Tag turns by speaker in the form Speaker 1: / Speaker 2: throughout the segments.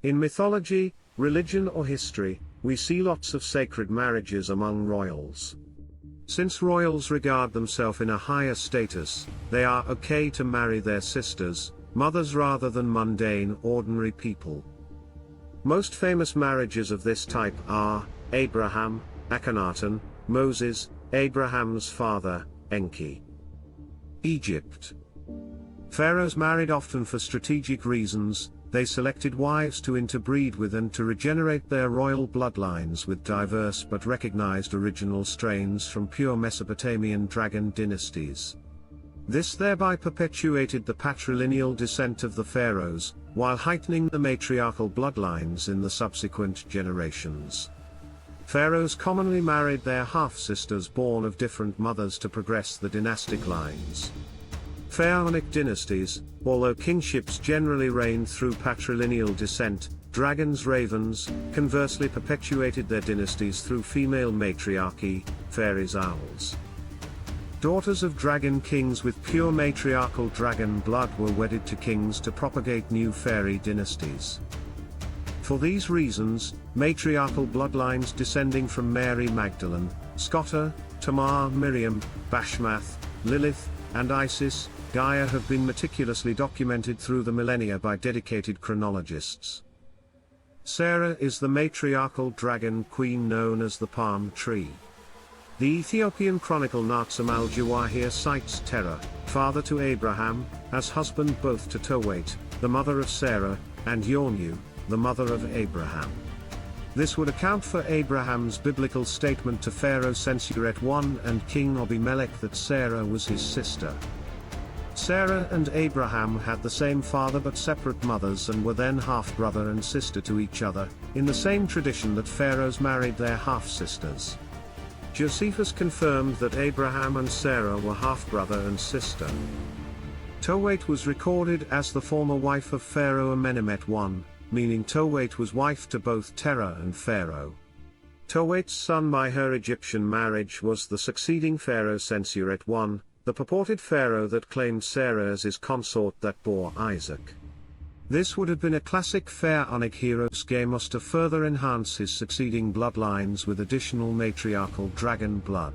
Speaker 1: In mythology, religion or history, we see lots of sacred marriages among royals. Since royals regard themselves in a higher status, they are okay to marry their sisters, mothers rather than mundane ordinary people. Most famous marriages of this type are Abraham, Akhenaten, Moses, Abraham's father, Enki. Egypt. Pharaohs married often for strategic reasons. They selected wives to interbreed with and to regenerate their royal bloodlines with diverse but recognized original strains from pure Mesopotamian dragon dynasties. This thereby perpetuated the patrilineal descent of the pharaohs, while heightening the matriarchal bloodlines in the subsequent generations. Pharaohs commonly married their half-sisters born of different mothers to progress the dynastic lines. Pharaonic dynasties, although kingships generally reigned through patrilineal descent, dragons ravens, conversely perpetuated their dynasties through female matriarchy, Fairies owls. Daughters of dragon kings with pure matriarchal dragon blood were wedded to kings to propagate new fairy dynasties. For these reasons, matriarchal bloodlines descending from Mary Magdalene, Scota, Temar, Miriam, Bashemath, Lilith, and Isis, Gaea have been meticulously documented through the millennia by dedicated chronologists. Sarah is the matriarchal dragon queen known as the palm tree. The Ethiopian chronicle Natsum al-Jawahir cites Terah, father to Abraham, as husband both to Towait, the mother of Sarah, and Yornu, the mother of Abraham. This would account for Abraham's biblical statement to Pharaoh Sensuret I and King Abimelech that Sarah was his sister. Sarah and Abraham had the same father but separate mothers and were then half-brother and sister to each other, in the same tradition that pharaohs married their half-sisters. Josephus confirmed that Abraham and Sarah were half-brother and sister. Towait was recorded as the former wife of Pharaoh Amenemhet I, meaning Towait was wife to both Terah and Pharaoh. Towait's son by her Egyptian marriage was the succeeding Pharaoh Sensuret I, the purported pharaoh that claimed Sarah as his consort that bore Isaac. This would have been a classic Pharaonic Hieros Gamos to further enhance his succeeding bloodlines with additional matriarchal dragon blood.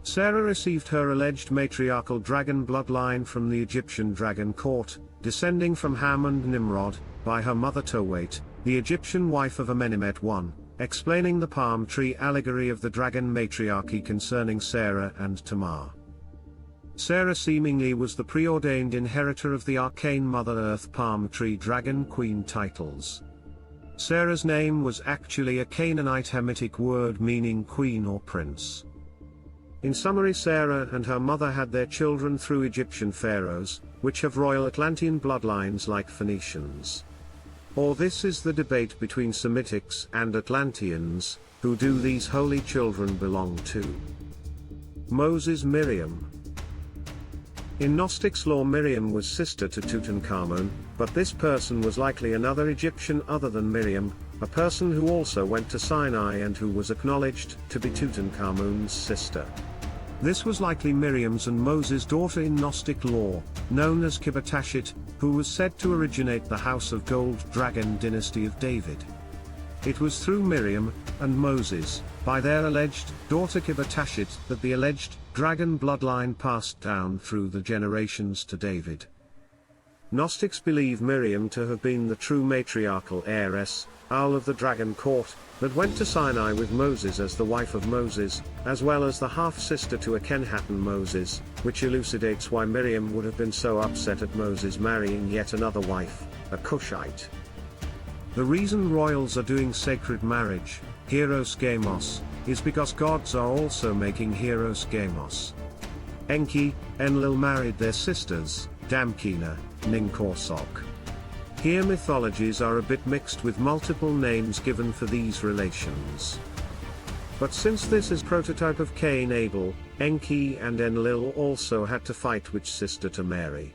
Speaker 1: Sarah received her alleged matriarchal dragon bloodline from the Egyptian dragon court, descending from Ham and Nimrod, by her mother Towait, the Egyptian wife of Amenemhet I, explaining the palm tree allegory of the dragon matriarchy concerning Sarah and Temar. Sarah seemingly was the preordained inheritor of the arcane Mother Earth palm tree dragon queen titles. Sarah's name was actually a Canaanite Hamitic word meaning queen or prince. In summary, Sarah and her mother had their children through Egyptian pharaohs, which have royal Atlantean bloodlines like Phoenicians. Or this is the debate between Semitics and Atlanteans, who do these holy children belong to? Moses Miriam. In Gnostics' law, Miriam was sister to Tutankhamun, but this person was likely another Egyptian other than Miriam, a person who also went to Sinai and who was acknowledged to be Tutankhamun's sister. This was likely Miriam's and Moses' daughter in Gnostic law, known as Kibatashit, who was said to originate the House of Gold Dragon dynasty of David. It was through Miriam and Moses, by their alleged daughter Kibatashit, that the alleged dragon bloodline passed down through the generations to David. Gnostics believe Miriam to have been the true matriarchal heiress, owl of the dragon court, that went to Sinai with Moses as the wife of Moses, as well as the half-sister to Akhenaten Moses, which elucidates why Miriam would have been so upset at Moses marrying yet another wife, a Cushite. The reason royals are doing sacred marriage, Hieros Gamos, is because gods are also making Hieros Gamos. Enki, Enlil married their sisters, Damkina, Ninkorsog. Here mythologies are a bit mixed with multiple names given for these relations. But since this is prototype of Cain Abel, Enki and Enlil also had to fight which sister to marry.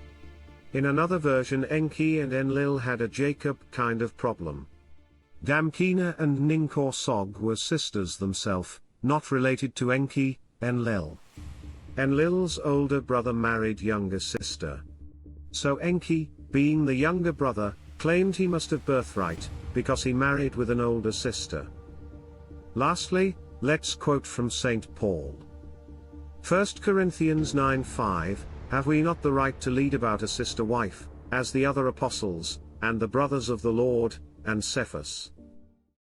Speaker 1: In another version, Enki and Enlil had a Jacob kind of problem. Damkina and Ninkorsog were sisters themselves, not related to Enki, Enlil. Enlil's older brother married younger sister. So Enki, being the younger brother, claimed he must have birthright, because he married with an older sister. Lastly, let's quote from St. Paul. 1 Corinthians 9:5, "Have we not the right to lead about a sister wife, as the other apostles, and the brothers of the Lord, and Cephas?"